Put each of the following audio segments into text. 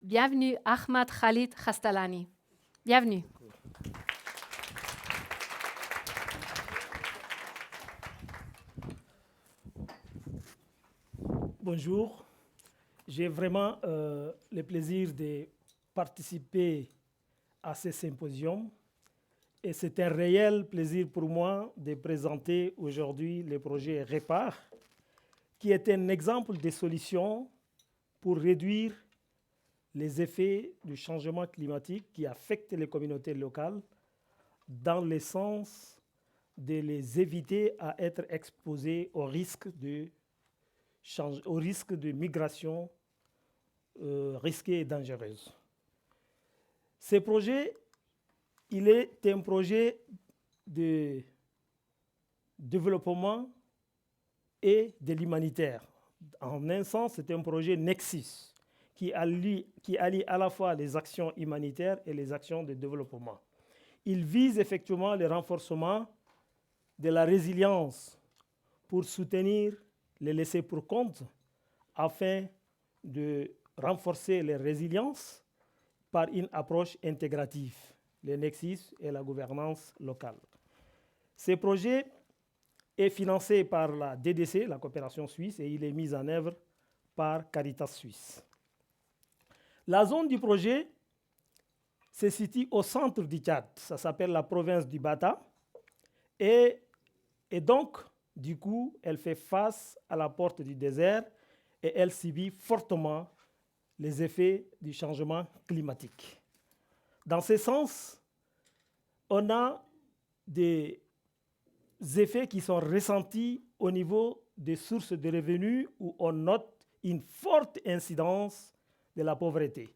Bienvenue Ahmad Khalid Khastalani. Bienvenue. Bonjour, j'ai vraiment le plaisir de participer à ce symposium et c'est un réel plaisir pour moi de présenter aujourd'hui le projet REPAR, qui est un exemple de solution pour réduire les effets du changement climatique qui affectent les communautés locales dans le sens de les éviter à être exposés au risque de migration risquée et dangereuse. Ce projet, il est un projet de développement et de l'humanitaire. En un sens, c'est un projet Nexus qui allie à la fois les actions humanitaires et les actions de développement. Il vise effectivement le renforcement de la résilience pour soutenir les laissés pour compte afin de renforcer les résiliences par une approche intégrative, le Nexus et la gouvernance locale. Ce projet est financé par la DDC, la coopération suisse, et il est mis en œuvre par Caritas Suisse. La zone du projet se situe au centre du Tchad, ça s'appelle la province du Bata, et donc, du coup, elle fait face à la porte du désert et elle subit fortement les effets du changement climatique. Dans ce sens, on a des effets qui sont ressentis au niveau des sources de revenus où on note une forte incidence de la pauvreté.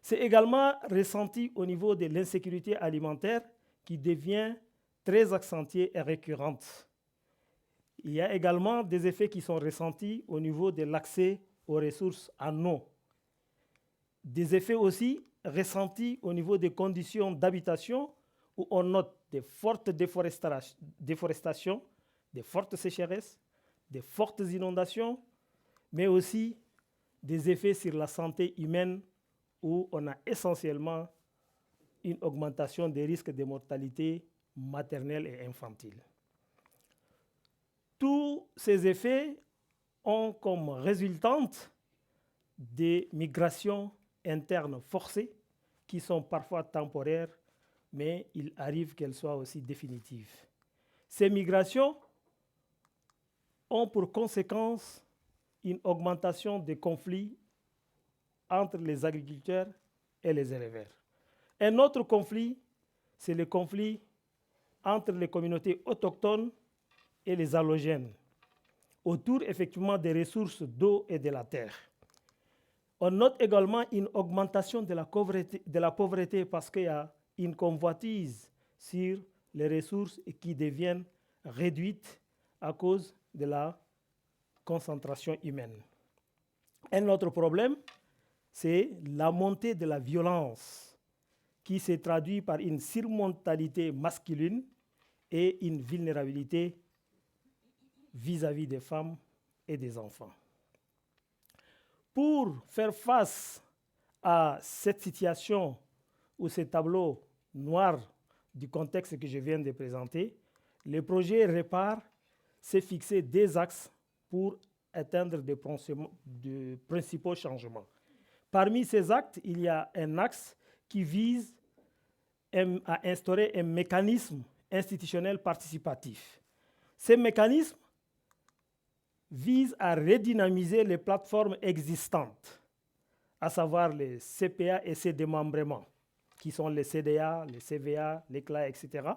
C'est également ressenti au niveau de l'insécurité alimentaire qui devient très accentuée et récurrente. Il y a également des effets qui sont ressentis au niveau de l'accès aux ressources en eau. Des effets aussi ressentis au niveau des conditions d'habitation où on note des fortes déforestations, des fortes sécheresses, des fortes inondations, mais aussi des effets sur la santé humaine où on a essentiellement une augmentation des risques de mortalité maternelle et infantile. Tous ces effets ont comme résultante des migrations internes forcées qui sont parfois temporaires, mais il arrive qu'elles soient aussi définitives. Ces migrations ont pour conséquence une augmentation des conflits entre les agriculteurs et les éleveurs. Un autre conflit, c'est le conflit entre les communautés autochtones et les allogènes, autour effectivement des ressources d'eau et de la terre. On note également une augmentation de la pauvreté parce qu'il y a une convoitise sur les ressources qui deviennent réduites à cause de la concentration humaine. Un autre problème, c'est la montée de la violence qui se traduit par une surmentalité masculine et une vulnérabilité vis-à-vis des femmes et des enfants. Pour faire face à cette situation ou ce tableau noir du contexte que je viens de présenter, le projet REPAR s'est fixé des axes pour atteindre de principaux changements. Parmi ces actes, il y a un axe qui vise à instaurer un mécanisme institutionnel participatif. Ce mécanisme vise à redynamiser les plateformes existantes, à savoir les CPA et ses démembrements, qui sont les CDA, les CVA, les CLA, etc.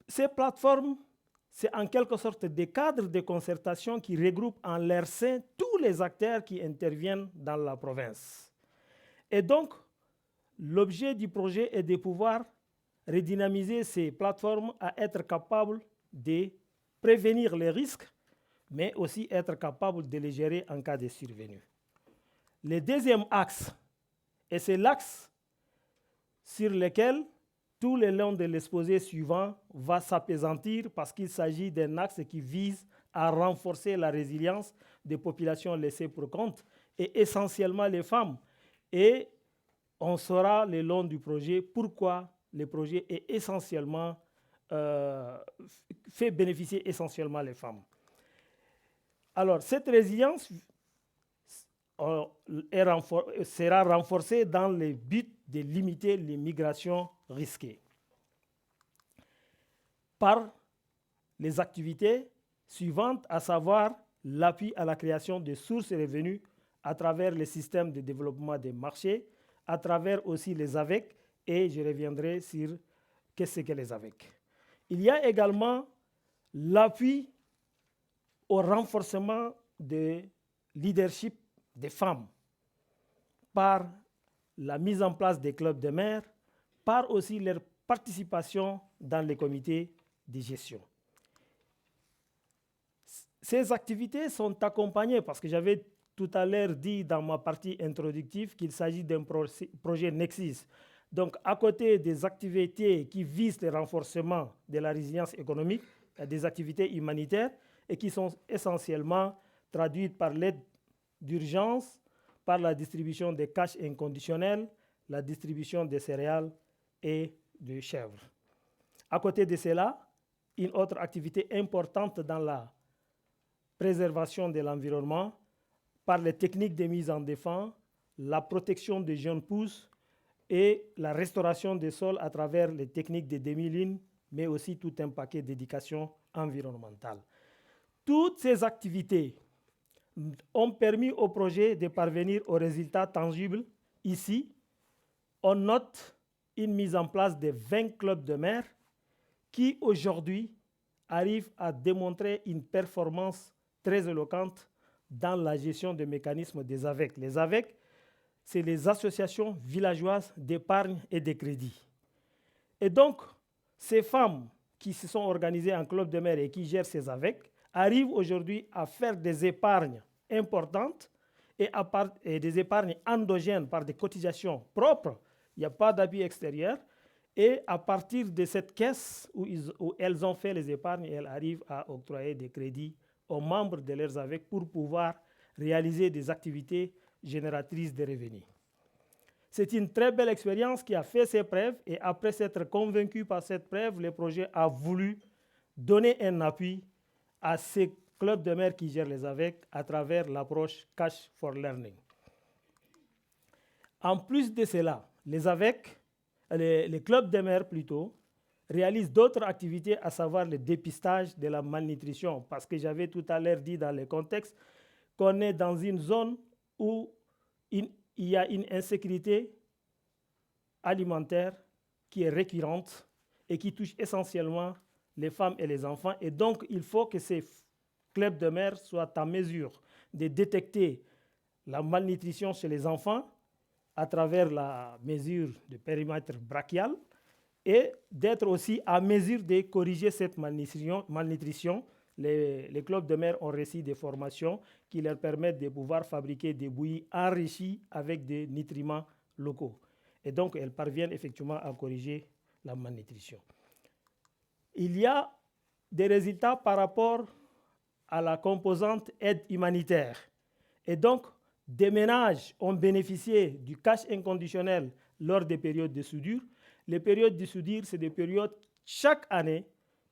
Ces plateformes, c'est en quelque sorte des cadres de concertation qui regroupent en leur sein tous les acteurs qui interviennent dans la province. Et donc, l'objet du projet est de pouvoir redynamiser ces plateformes à être capables de prévenir les risques, mais aussi être capable de les gérer en cas de survenue. Le deuxième axe, et c'est l'axe sur lequel tout le long de l'exposé suivant va s'appesantir parce qu'il s'agit d'un axe qui vise à renforcer la résilience des populations laissées pour compte, et essentiellement les femmes. Et on saura le long du projet pourquoi le projet est essentiellement, fait bénéficier essentiellement les femmes. Alors, cette résilience sera renforcée dans le but de limiter les migrations risquées par les activités suivantes, à savoir l'appui à la création de sources et revenus à travers les systèmes de développement des marchés, à travers aussi les AVEC, et je reviendrai sur qu'est-ce que les AVEC. Il y a également l'appui au renforcement de leadership des femmes par la mise en place des clubs de maires, par aussi leur participation dans les comités de gestion. Ces activités sont accompagnées, parce que j'avais tout à l'heure dit dans ma partie introductive qu'il s'agit d'un projet Nexus. Donc, à côté des activités qui visent le renforcement de la résilience économique, il y a des activités humanitaires et qui sont essentiellement traduites par l'aide d'urgence, par la distribution des cash inconditionnels, la distribution des céréales et de chèvres. À côté de cela, une autre activité importante dans la préservation de l'environnement, par les techniques de mise en défense, la protection des jeunes pousses et la restauration des sols à travers les techniques de demi-lune, mais aussi tout un paquet d'éducation environnementale. Toutes ces activités ont permis au projet de parvenir aux résultats tangibles. Ici, on note une mise en place de 20 clubs de maires qui, aujourd'hui, arrivent à démontrer une performance très éloquente dans la gestion des mécanismes des AVEC. Les AVEC, c'est les associations villageoises d'épargne et de crédit. Et donc, ces femmes qui se sont organisées en club de maires et qui gèrent ces AVEC arrivent aujourd'hui à faire des épargnes importantes et des épargnes endogènes par des cotisations propres. Il n'y a pas d'appui extérieur. Et à partir de cette caisse où elles ont fait les épargnes, elles arrivent à octroyer des crédits aux membres de leurs AVEC pour pouvoir réaliser des activités génératrices de revenus. C'est une très belle expérience qui a fait ses preuves, et après s'être convaincu par cette preuve, le projet a voulu donner un appui à ces clubs de maires qui gèrent les AVEC à travers l'approche Cash for Learning. En plus de cela, les AVEC, les clubs de maires plutôt, réalisent d'autres activités, à savoir le dépistage de la malnutrition, parce que j'avais tout à l'heure dit dans le contexte qu'on est dans une zone où il y a une insécurité alimentaire qui est récurrente et qui touche essentiellement les femmes et les enfants. Et donc, il faut que ces clubs de maires soient en mesure de détecter la malnutrition chez les enfants à travers la mesure de périmètre brachial et d'être aussi à mesure de corriger cette malnutrition. Les clubs de maires ont reçu des formations qui leur permettent de pouvoir fabriquer des bouillies enrichies avec des nutriments locaux. Et donc, elles parviennent effectivement à corriger la malnutrition. Il y a des résultats par rapport à la composante aide humanitaire. Et donc, des ménages ont bénéficié du cash inconditionnel lors des périodes de soudure. Les périodes de soudure, c'est des périodes, chaque année,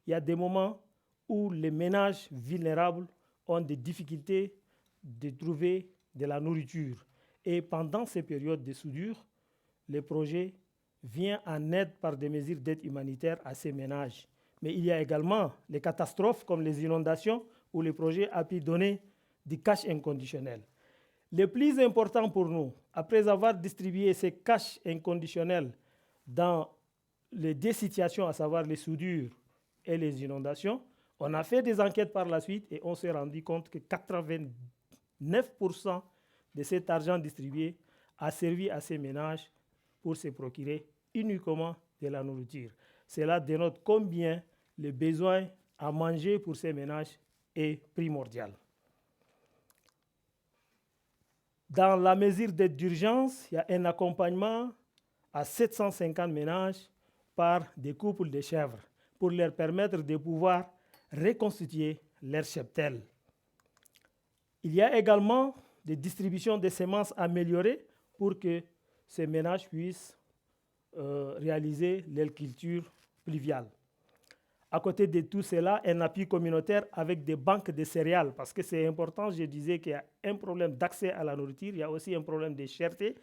il y a des moments où les ménages vulnérables ont des difficultés de trouver de la nourriture. Et pendant ces périodes de soudure, le projet vient en aide par des mesures d'aide humanitaire à ces ménages. Mais il y a également les catastrophes comme les inondations où le projet a pu donner du cash inconditionnel. Le plus important pour nous, après avoir distribué ces cash inconditionnels dans les deux situations, à savoir les soudures et les inondations, on a fait des enquêtes par la suite et on s'est rendu compte que 89% de cet argent distribué a servi à ces ménages pour se procurer uniquement de la nourriture. Cela dénote combien le besoin à manger pour ces ménages est primordial. Dans la mesure d'aide d'urgence, il y a un accompagnement à 750 ménages par des couples de chèvres pour leur permettre de pouvoir reconstituer leur cheptel. Il y a également des distributions de semences améliorées pour que ces ménages puissent réaliser l'agriculture pluviale. À côté de tout cela, un appui communautaire avec des banques de céréales, parce que c'est important, je disais qu'il y a un problème d'accès à la nourriture, il y a aussi un problème de cherté.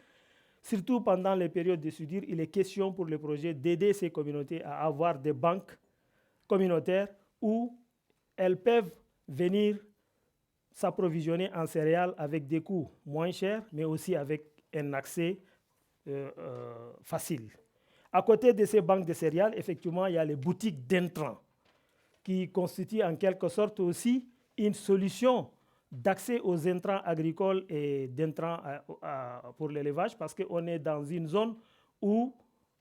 Surtout pendant les périodes de soudure, il est question pour le projet d'aider ces communautés à avoir des banques communautaires où elles peuvent venir s'approvisionner en céréales avec des coûts moins chers, mais aussi avec un accès facile. À côté de ces banques de céréales, effectivement, il y a les boutiques d'intrants qui constituent en quelque sorte aussi une solution d'accès aux intrants agricoles et d'intrants pour l'élevage, parce qu'on est dans une zone où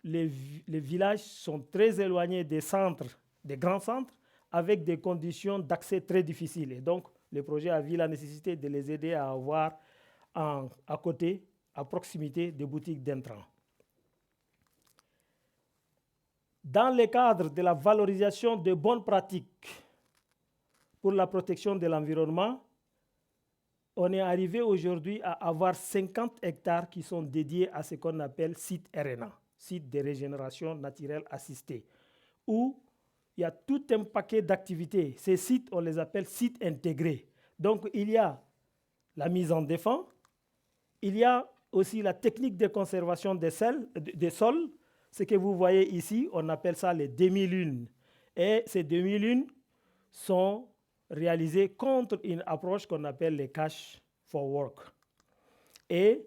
les villages sont très éloignés des centres, des grands centres, avec des conditions d'accès très difficiles. Et donc, le projet a vu la nécessité de les aider à avoir à côté, à proximité, des boutiques d'intrants. Dans le cadre de la valorisation de bonnes pratiques pour la protection de l'environnement, on est arrivé aujourd'hui à avoir 50 hectares qui sont dédiés à ce qu'on appelle site RNA, site de régénération naturelle assistée, où il y a tout un paquet d'activités. Ces sites, on les appelle sites intégrés. Donc, il y a la mise en défense, il y a aussi la technique de conservation des sols. Ce que vous voyez ici, on appelle ça les demi-lunes. Et ces demi-lunes sont réalisées contre une approche qu'on appelle les cash for work. Et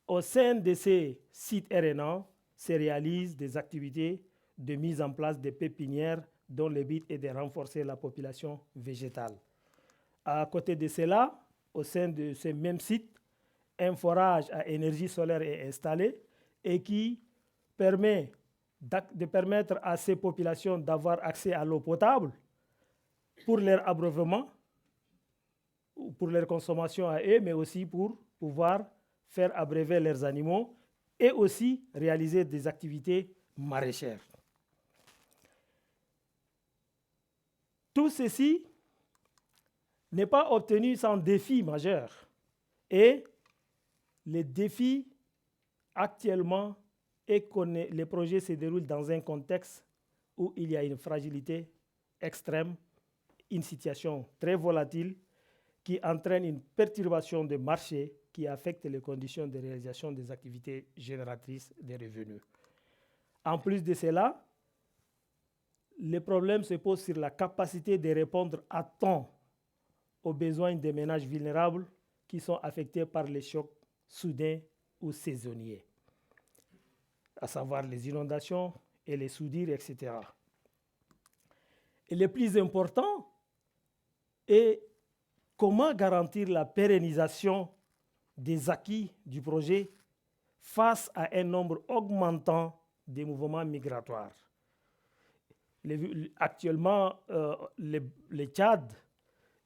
au sein de ces sites RNA, se réalisent des activités de mise en place de pépinières dont le but est de renforcer la population végétale. À côté de cela, au sein de ces mêmes sites, un forage à énergie solaire est installé et qui permet de permettre à ces populations d'avoir accès à l'eau potable pour leur abreuvement, pour leur consommation à eux, mais aussi pour pouvoir faire abreuver leurs animaux et aussi réaliser des activités maraîchères. Tout ceci n'est pas obtenu sans défi majeur. Et les défis actuellement et que les projets se déroulent dans un contexte où il y a une fragilité extrême, une situation très volatile qui entraîne une perturbation des marchés qui affecte les conditions de réalisation des activités génératrices de revenus. En plus de cela, le problème se pose sur la capacité de répondre à temps aux besoins des ménages vulnérables qui sont affectés par les chocs soudains ou saisonniers, à savoir les inondations et les soudures, etc. Et le plus important est comment garantir la pérennisation des acquis du projet face à un nombre augmentant des mouvements migratoires. Actuellement, le Tchad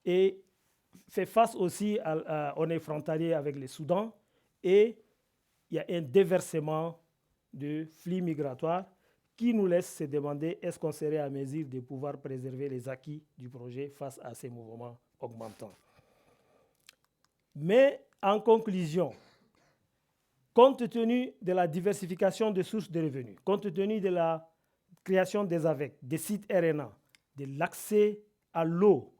fait face aussi, on est frontalier avec le Soudan et il y a un déversement de flux migratoires qui nous laisse se demander est-ce qu'on serait à mesure de pouvoir préserver les acquis du projet face à ces mouvements augmentants. Mais en conclusion, compte tenu de la diversification des sources de revenus, compte tenu de la création des AVEC, des sites RNA, de l'accès à l'eau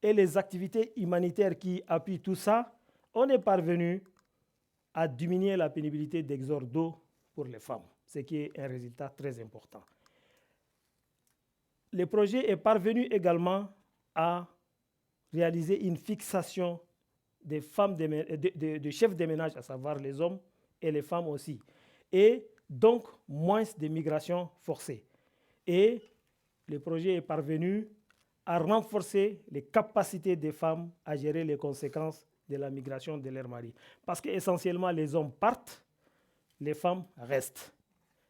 et les activités humanitaires qui appuient tout ça, on est parvenu à diminuer la pénibilité d'exode d'eau pour les femmes, ce qui est un résultat très important. Le projet est parvenu également à réaliser une fixation des femmes de chefs de ménage, à savoir les hommes et les femmes aussi, et donc moins de migration forcée. Et le projet est parvenu à renforcer les capacités des femmes à gérer les conséquences de la migration de leur mari. Parce qu'essentiellement, les hommes partent, les femmes restent.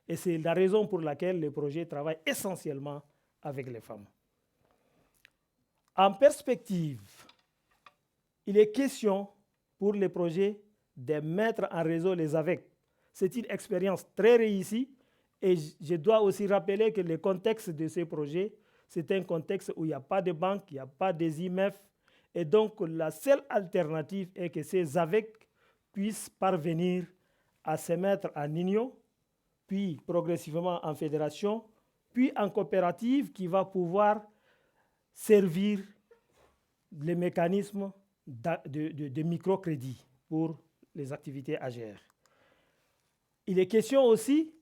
Et c'est la raison pour laquelle le projet travaille essentiellement avec les femmes. En perspective, il est question pour les projets de mettre en réseau les AVEC. C'est une expérience très réussie et je dois aussi rappeler que le contexte de ces projets, c'est un contexte où il n'y a pas de banque, il n'y a pas des IMF. Et donc, la seule alternative est que ces AVEC puissent parvenir à se mettre en union, puis progressivement en fédération, puis en coopérative qui va pouvoir servir les mécanismes de microcrédit pour les activités AGR. Il est question aussi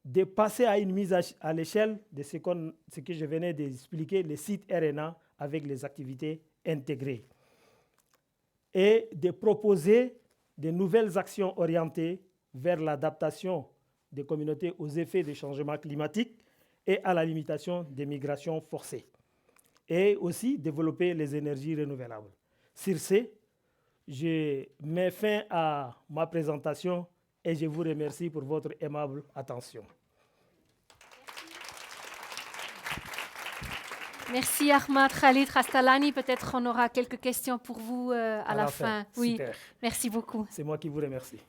de passer à une mise à l'échelle de ce que je venais d'expliquer, les sites RNA avec les activités intégrées, et de proposer de nouvelles actions orientées vers l'adaptation des communautés aux effets des changements climatiques et à la limitation des migrations forcées, et aussi développer les énergies renouvelables. Sur ce, je mets fin à ma présentation et je vous remercie pour votre aimable attention. Merci Ahmad Khalid Khastalani. Peut-être on aura quelques questions pour vous à la fin. Oui, Super. merci beaucoup. C'est moi qui vous remercie.